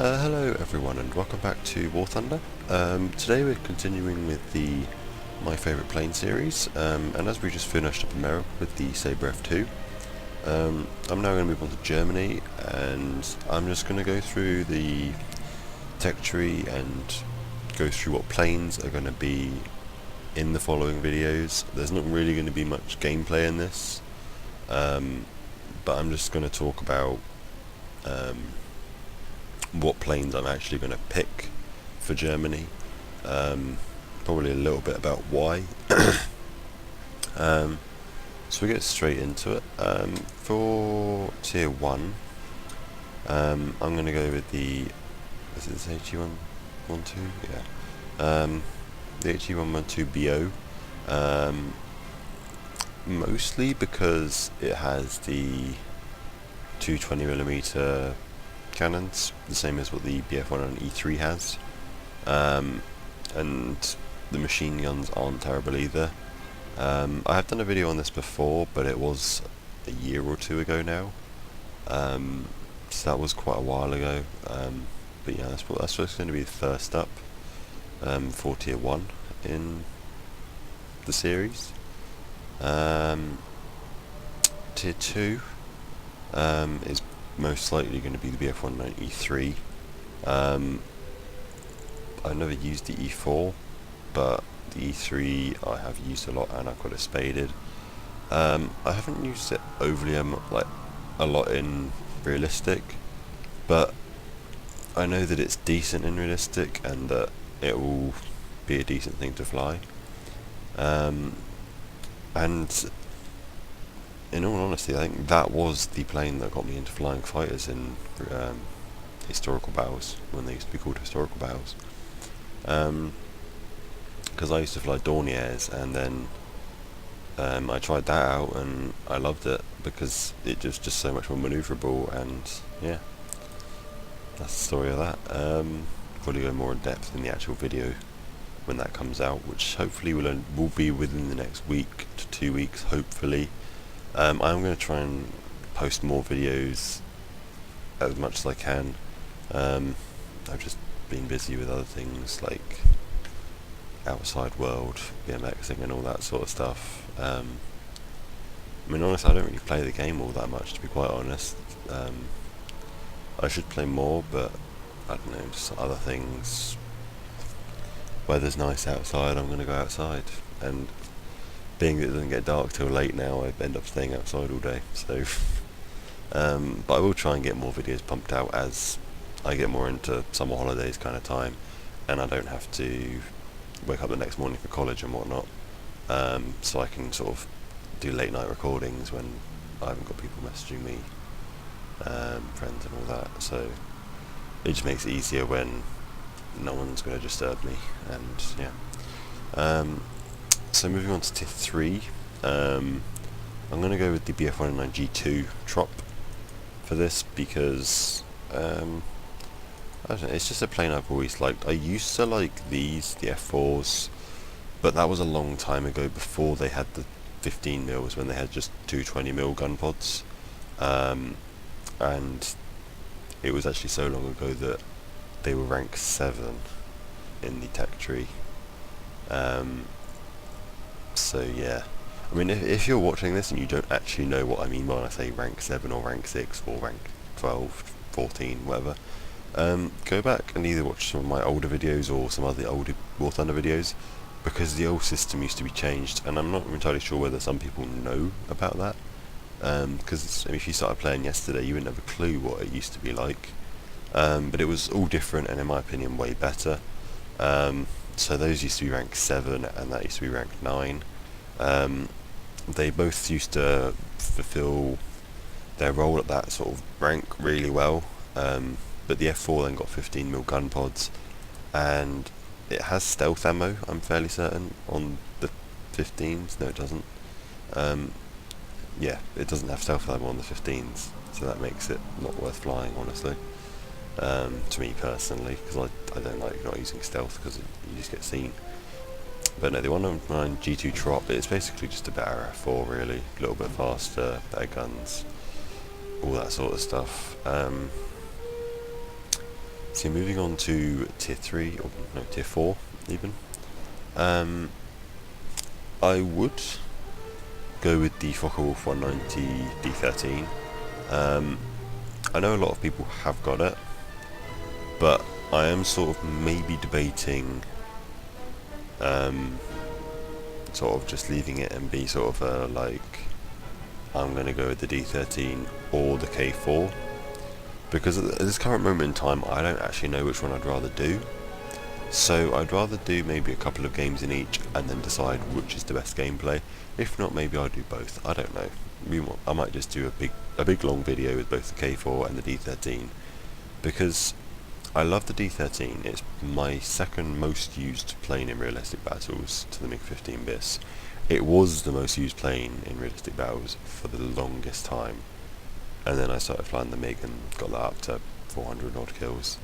Hello everyone and welcome back to War Thunder. Today we're continuing with the My Favourite Plane series, and as we just finished up America with the Sabre F2, I'm now going to move on to Germany, and I'm just going to go through the tech tree and go through what planes are going to be in the following videos. There's not really going to be much gameplay in this, but I'm just going to talk about what planes I'm actually going to pick for Germany. Probably a little bit about why. So we get straight into it. For tier 1, I'm going to go with the, is it this HE112? Yeah. The HE112BO. Mostly because it has the 220mm cannons, the same as what the BF1 and E3 has, and the machine guns aren't terrible either. I have done a video on this before, but it was a year or two ago now, so that was quite a while ago, but yeah, that's what's going to be the first up for tier 1 in the series. Tier 2 is most likely going to be the BF-19 E3. I've never used the E4, but the E3 I have used a lot and I've got it spaded. I haven't used it overly a lot in realistic, but I know that it's decent in realistic and that it will be a decent thing to fly. And in all honesty, I think that was the plane that got me into flying fighters in historical battles, when they used to be called historical battles. Because I used to fly Dorniers, and then I tried that out and I loved it because it was just so much more manoeuvrable, and yeah, that's the story of that. Probably go more in depth in the actual video when that comes out, which hopefully will be within the next week to 2 weeks, hopefully. I'm going to try and post more videos as much as I can. I've just been busy with other things like outside world, BMXing and all that sort of stuff. I mean, honestly, I don't really play the game all that much, to be quite honest. I should play more, but I don't know, just other things. Weather's nice outside, I'm going to go outside, and being that it doesn't get dark till late now, I end up staying outside all day, so but I will try and get more videos pumped out as I get more into summer holidays kind of time, and I don't have to wake up the next morning for college and whatnot, so I can sort of do late night recordings when I haven't got people messaging me, friends and all that, so it just makes it easier when no one's going to disturb me, and yeah. So moving on to tier 3, I'm going to go with the BF-109 G2 Trop for this because, I don't know, it's just a plane I've always liked. I used to like these, the F4s, but that was a long time ago before they had the 15 mils, when they had just 220mm gun pods, and it was actually so long ago that they were ranked 7 in the tech tree. So yeah, I mean, if you're watching this and you don't actually know what I mean when I say rank 7 or rank 6 or rank 12, 14, whatever, go back and either watch some of my older videos or some other older War Thunder videos, because the old system used to be changed, and I'm not entirely sure whether some people know about that, because if you started playing yesterday you wouldn't have a clue what it used to be like, but it was all different and in my opinion way better. So those used to be ranked 7 and that used to be ranked 9. They both used to fulfill their role at that sort of rank really well, but the F4 then got 15mm gun pods, and it has stealth ammo, I'm fairly certain, on the 15s. No, it doesn't. Yeah, it doesn't have stealth ammo on the 15s, so that makes it not worth flying, honestly. To me personally, because I don't like not using stealth because you just get seen. But no, the 109 G2 Trop, it's basically just a better F4 really, a little bit faster, better guns, all that sort of stuff. So moving on to tier 3, or no, tier 4 even. I would go with the Focke-Wulf 190 D13. I know a lot of people have got it, but I am sort of maybe debating sort of just leaving it and be sort of like, I'm going to go with the D13 or the K4, because at this current moment in time I don't actually know which one I'd rather do. So I'd rather do maybe a couple of games in each and then decide which is the best gameplay. If not, maybe I'll do both. I don't know. I might just do a big long video with both the K4 and the D13, because I love the D13. It's my second most used plane in realistic battles to the MiG-15 bis. It was the most used plane in realistic battles for the longest time, and then I started flying the MiG and got that up to 400 odd kills.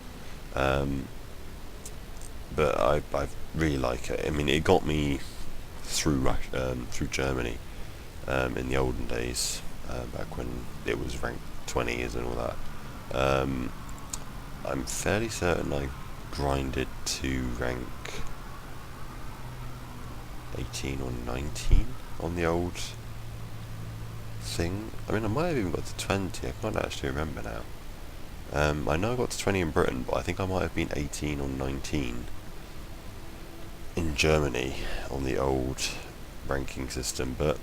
But I really like it. I mean, it got me through Germany in the olden days, back when it was ranked 20s and all that. I'm fairly certain I grinded to rank 18 or 19 on the old thing. I mean, I might have even got to 20, I can't actually remember now. I know I got to 20 in Britain, but I think I might have been 18 or 19 in Germany on the old ranking system. But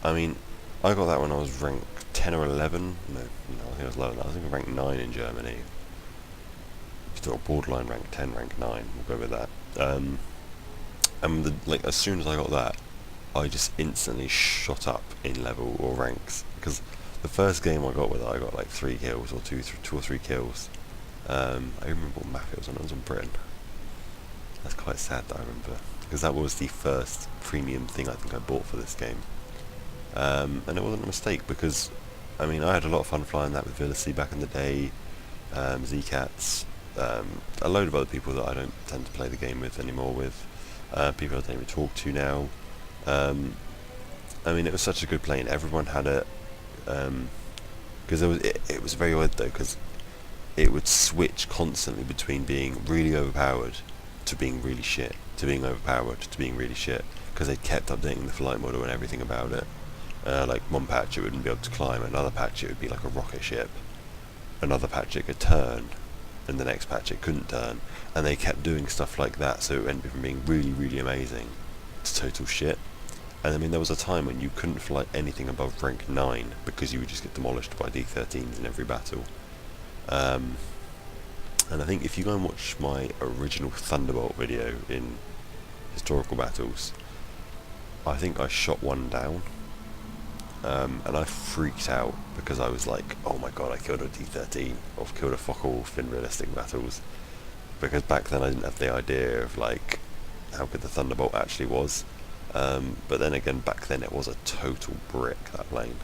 I mean, I got that when I was ranked 10 or 11. No, I think I was lower than that. I think I ranked 9 in Germany. Still borderline rank 10, rank 9. We'll go with that. And like as soon as I got that, I just instantly shot up in level or ranks, because the first game I got with it, I got like 3 kills or 2 or 3 kills. I remember what map it was on. It was on Britain. That's quite sad that I remember, because that was the first premium thing I think I bought for this game. And it wasn't a mistake, because I mean, I had a lot of fun flying that with Villasy back in the day, Z-Cats, a load of other people that I don't tend to play the game with anymore with, people I don't even talk to now. I mean, it was such a good plane. Everyone had it, because it was very odd though, because it would switch constantly between being really overpowered to being really shit, to being overpowered to being really shit, because they kept updating the flight model and everything about it. Like one patch it wouldn't be able to climb, another patch it would be like a rocket ship, another patch it could turn, and the next patch it couldn't turn, and they kept doing stuff like that, so it went from being really, really amazing to total shit. And I mean, there was a time when you couldn't fly anything above rank 9 because you would just get demolished by D13s in every battle. And I think if you go and watch my original Thunderbolt video in historical battles, I think I shot one down, and I freaked out because I was like, oh my god, I killed a D13, or killed a Focke-Wulf in realistic battles, because back then I didn't have the idea of like how good the Thunderbolt actually was. But then again, back then it was a total brick, that plane.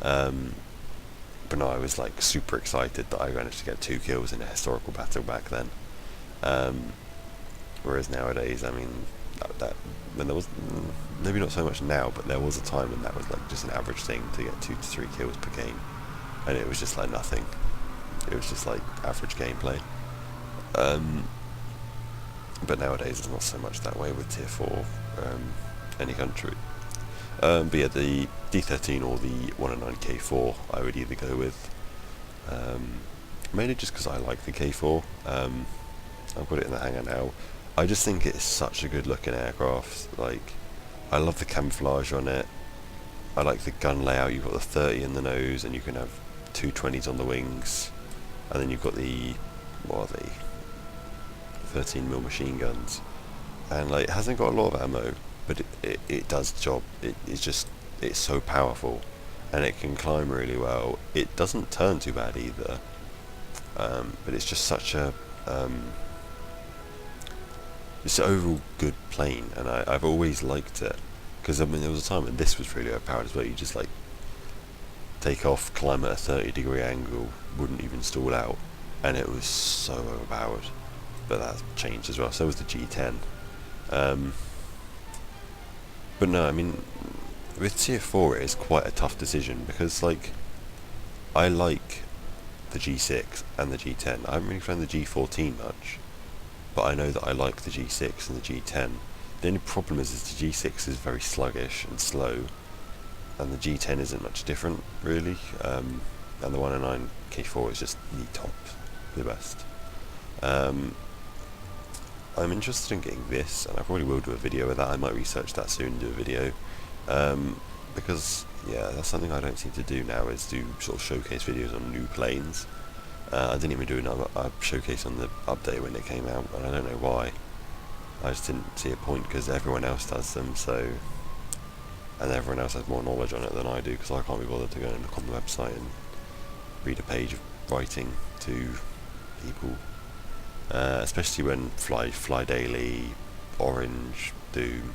But no, I was like super excited that I managed to get 2 kills in a historical battle back then. Whereas nowadays, I mean, that when there was, maybe not so much now, but there was a time when that was like just an average thing to get 2 to 3 kills per game, and it was just like nothing. It was just like average gameplay. But nowadays it's not so much that way with tier 4, any country. But yeah, the D13 or the 109K4 I would either go with, mainly just because I like the K4. I've got it in the hangar now. I just think it's such a good looking aircraft. Like, I love the camouflage on it. I like the gun layout. You've got the 30 in the nose, and you can have 2 20s on the wings, and then you've got the, what are they, 13mm machine guns, and like, it hasn't got a lot of ammo, but it does the job. It's so powerful, and it can climb really well. It doesn't turn too bad either, but it's just such a it's an overall good plane, and I've always liked it, because I mean, there was a time when this was really overpowered as well. You just like take off, climb at a 30-degree angle, wouldn't even stall out, and it was so overpowered. But that's changed as well. So was the G10. But no, I mean, with tier 4 it is quite a tough decision, because like, I like the G6 and the G10. I haven't really flown the G14 much, but I know that I like the G6 and the G10. The only problem is the G6 is very sluggish and slow, and the G10 isn't much different, really. And the 109 K4 is just the top, the best. I'm interested in getting this, and I probably will do a video with that. I might research that soon and do a video. Because, yeah, that's something I don't seem to do now, is do sort of showcase videos on new planes. I didn't even do a showcase on the update when it came out, and I don't know why. I just didn't see a point, because everyone else does them, so... And everyone else has more knowledge on it than I do, because I can't be bothered to go and look on the website and read a page of writing to people. Especially when Fly Daily, Orange, Doom,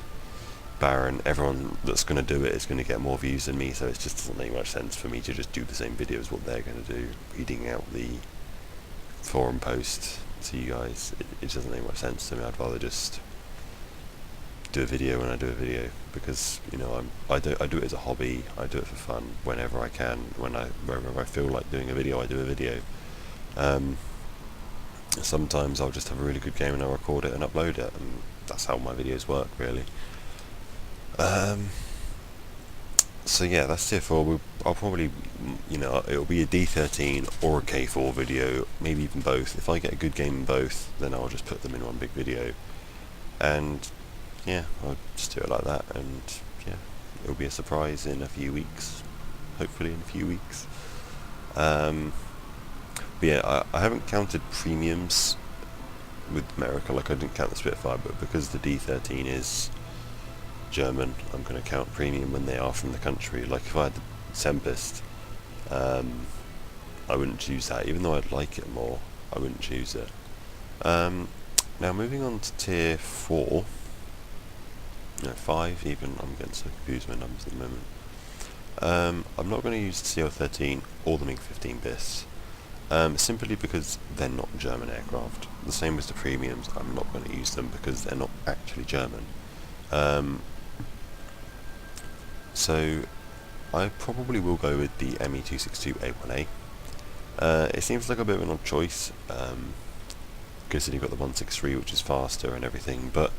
Baron, everyone that's going to do it is going to get more views than me, so it just doesn't make much sense for me to just do the same video as what they're going to do, reading out the forum post to you guys. It doesn't make much sense to me. I'd rather just do a video when I do a video, because, you know, I do it as a hobby. I do it for fun whenever I can. Wherever I feel like doing a video, I do a video. Sometimes I'll just have a really good game and I'll record it and upload it, and that's how my videos work, really. So yeah, that's it for. I'll probably, you know, it'll be a D13 or a K4 video, maybe even both. If I get a good game in both, then I'll just put them in one big video, and yeah, I'll just do it like that, and yeah, it'll be a surprise in a few weeks, hopefully in a few weeks. But yeah, I haven't counted premiums with America, like I didn't count the Spitfire, but because the D13 is German, I'm going to count premium when they are from the country. Like if I had the Tempest, I wouldn't choose that, even though I'd like it more, I wouldn't choose it. Now moving on to tier 4, no, 5 even, I'm getting so confused with my numbers at the moment. I'm not going to use the CL13 or the MiG-15 bis. Simply because they're not German aircraft. The same as the premiums, I'm not going to use them because they're not actually German. So I probably will go with the ME262A1A. It seems like a bit of an odd choice, considering you've got the 163, which is faster and everything, but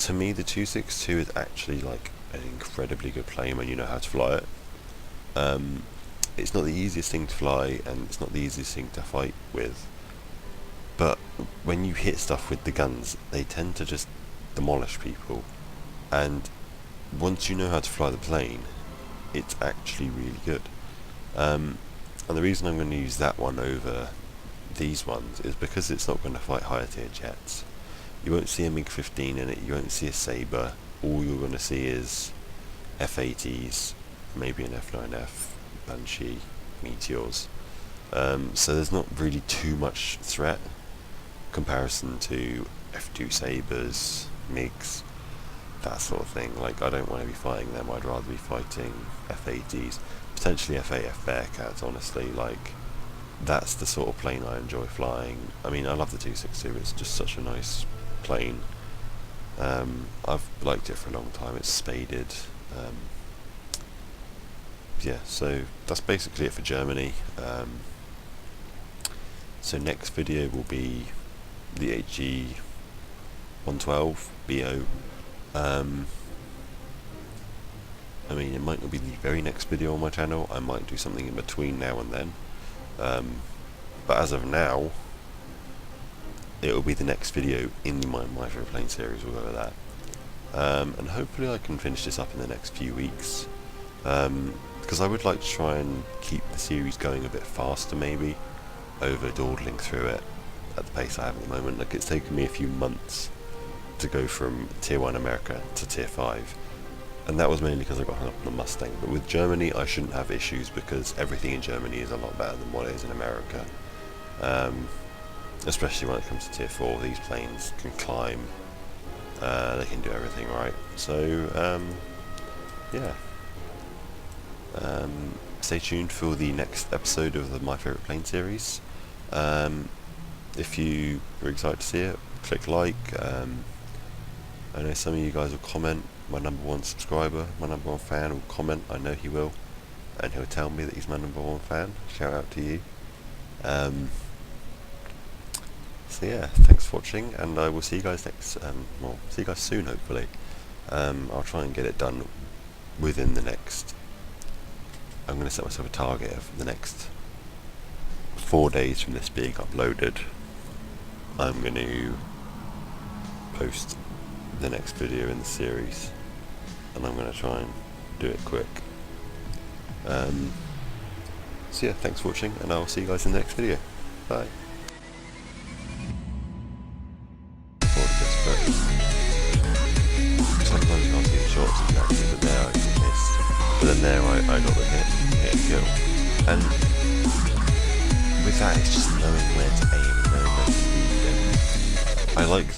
to me the 262 is actually like an incredibly good plane when you know how to fly it. It's not the easiest thing to fly, and it's not the easiest thing to fight with, but when you hit stuff with the guns, they tend to just demolish people, and once you know how to fly the plane, it's actually really good. And the reason I'm going to use that one over these ones is because it's not going to fight higher tier jets. You won't see a MiG-15 in it, you won't see a Sabre, all you're going to see is F-80s, maybe an F-9F, Banshee, Meteors. So there's not really too much threat comparison to F2 Sabres, MiGs, that sort of thing. Like, I don't want to be fighting them, I'd rather be fighting F-80s, potentially F-8F Bearcats, honestly. Like, that's the sort of plane I enjoy flying. I mean, I love the 262, it's just such a nice plane. I've liked it for a long time, it's spaded. Yeah, so that's basically it for Germany. So next video will be the HE 112 BO. I mean, it might not be the very next video on my channel, I might do something in between now and then, but as of now, it will be the next video in the My Favorite Plane series. We'll go with that, and hopefully I can finish this up in the next few weeks, because I would like to try and keep the series going a bit faster, maybe, over dawdling through it at the pace I have at the moment. Like, it's taken me a few months to go from Tier 1 America to Tier 5, and that was mainly because I got hung up on the Mustang. But with Germany, I shouldn't have issues, because everything in Germany is a lot better than what it is in America. Especially when it comes to Tier 4, these planes can climb, they can do everything right. So, yeah. Stay tuned for the next episode of the My Favorite Plane series. If you are excited to see it, click like. I know some of you guys will comment. My #1 subscriber, my #1 fan will comment. I know he will, and he'll tell me that he's my #1 fan. Shout out to you. So yeah, thanks for watching, and I will see you guys see you guys soon, hopefully. I'll try and get it done within the next. I'm going to set myself a target of the next 4 days from this being uploaded. I'm going to post the next video in the series, and I'm going to try and do it quick. So yeah, thanks for watching, and I'll see you guys in the next video. Bye. Sometimes you can't see the shots exactly, but there I missed. But then there I got the hit and kill. And with that, it's just knowing where to aim and knowing where to lead them. I like